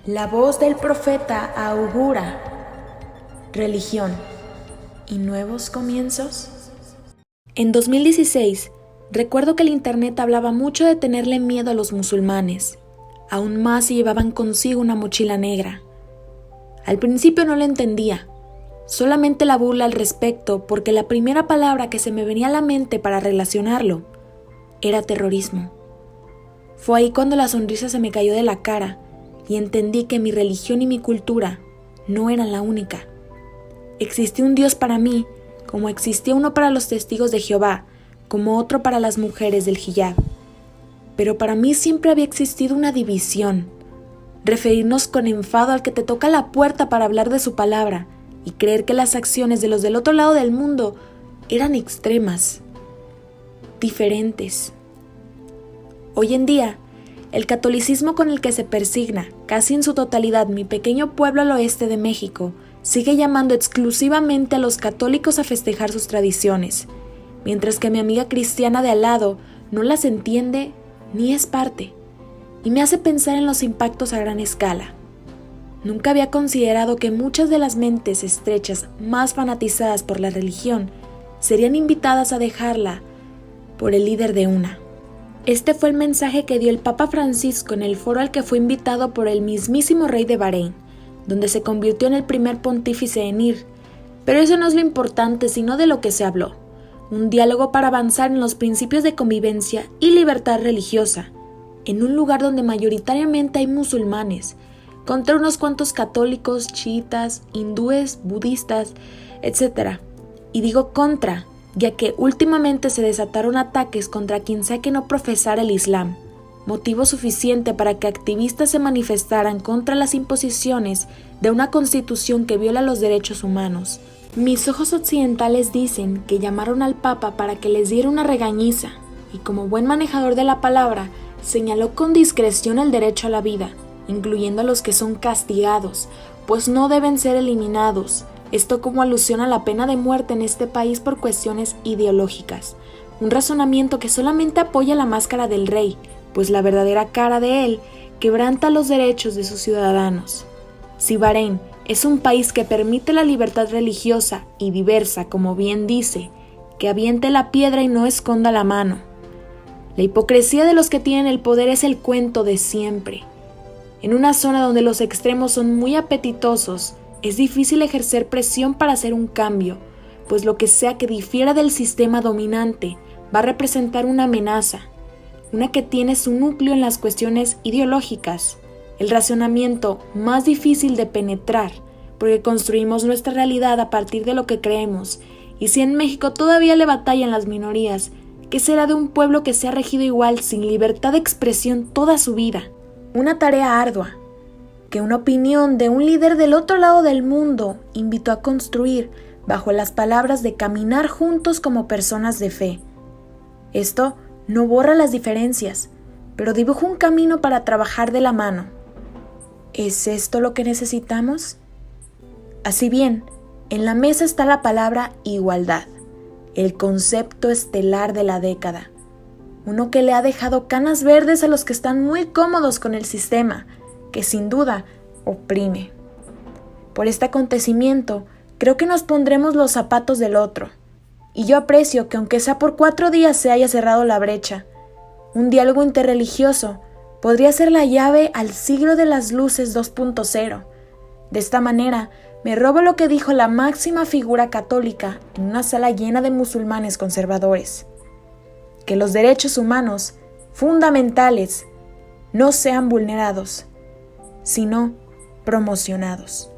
La voz del profeta augura religión y nuevos comienzos. En 2016, recuerdo que el internet hablaba mucho de tenerle miedo a los musulmanes, aún más si llevaban consigo una mochila negra. Al principio no lo entendía, solamente la burla al respecto porque la primera palabra que se me venía a la mente para relacionarlo era terrorismo. Fue ahí cuando la sonrisa se me cayó de la cara y entendí que mi religión y mi cultura no eran la única. Existía un Dios para mí, como existía uno para los testigos de Jehová, como otro para las mujeres del hiyab. Pero para mí siempre había existido una división. Referirnos con enfado al que te toca la puerta para hablar de su palabra y creer que las acciones de los del otro lado del mundo eran extremas, diferentes. Hoy en día, el catolicismo con el que se persigna, casi en su totalidad, mi pequeño pueblo al oeste de México, sigue llamando exclusivamente a los católicos a festejar sus tradiciones, mientras que mi amiga cristiana de al lado no las entiende ni es parte, y me hace pensar en los impactos a gran escala. Nunca había considerado que muchas de las mentes estrechas más fanatizadas por la religión serían invitadas a dejarla por el líder de una. Este fue el mensaje que dio el Papa Francisco en el foro al que fue invitado por el mismísimo rey de Bahrein, donde se convirtió en el primer pontífice en ir. Pero eso no es lo importante, sino de lo que se habló. Un diálogo para avanzar en los principios de convivencia y libertad religiosa, en un lugar donde mayoritariamente hay musulmanes, contra unos cuantos católicos, chiitas, hindúes, budistas, etc. Y digo contra, ya que últimamente se desataron ataques contra quien sea que no profesara el Islam, motivo suficiente para que activistas se manifestaran contra las imposiciones de una constitución que viola los derechos humanos. Mis ojos occidentales dicen que llamaron al Papa para que les diera una regañiza, y como buen manejador de la palabra, señaló con discreción el derecho a la vida, incluyendo a los que son castigados, pues no deben ser eliminados. Esto como alusión a la pena de muerte en este país por cuestiones ideológicas, un razonamiento que solamente apoya la máscara del rey, pues la verdadera cara de él quebranta los derechos de sus ciudadanos. Si Bahrein es un país que permite la libertad religiosa y diversa, como bien dice, que aviente la piedra y no esconda la mano. La hipocresía de los que tienen el poder es el cuento de siempre. En una zona donde los extremos son muy apetitosos, es difícil ejercer presión para hacer un cambio, pues lo que sea que difiera del sistema dominante va a representar una amenaza, una que tiene su núcleo en las cuestiones ideológicas, el razonamiento más difícil de penetrar, porque construimos nuestra realidad a partir de lo que creemos, y si en México todavía le batallan las minorías, ¿qué será de un pueblo que se ha regido igual sin libertad de expresión toda su vida? Una tarea ardua, que una opinión de un líder del otro lado del mundo invitó a construir bajo las palabras de caminar juntos como personas de fe. Esto no borra las diferencias, pero dibuja un camino para trabajar de la mano. ¿Es esto lo que necesitamos? Así bien, en la mesa está la palabra igualdad, el concepto estelar de la década, uno que le ha dejado canas verdes a los que están muy cómodos con el sistema, que sin duda oprime. Por este acontecimiento, creo que nos pondremos los zapatos del otro, y yo aprecio que aunque sea por 4 días se haya cerrado la brecha. Un diálogo interreligioso podría ser la llave al siglo de las luces 2.0. De esta manera, me robo lo que dijo la máxima figura católica en una sala llena de musulmanes conservadores: que los derechos humanos fundamentales no sean vulnerados, sino promocionados.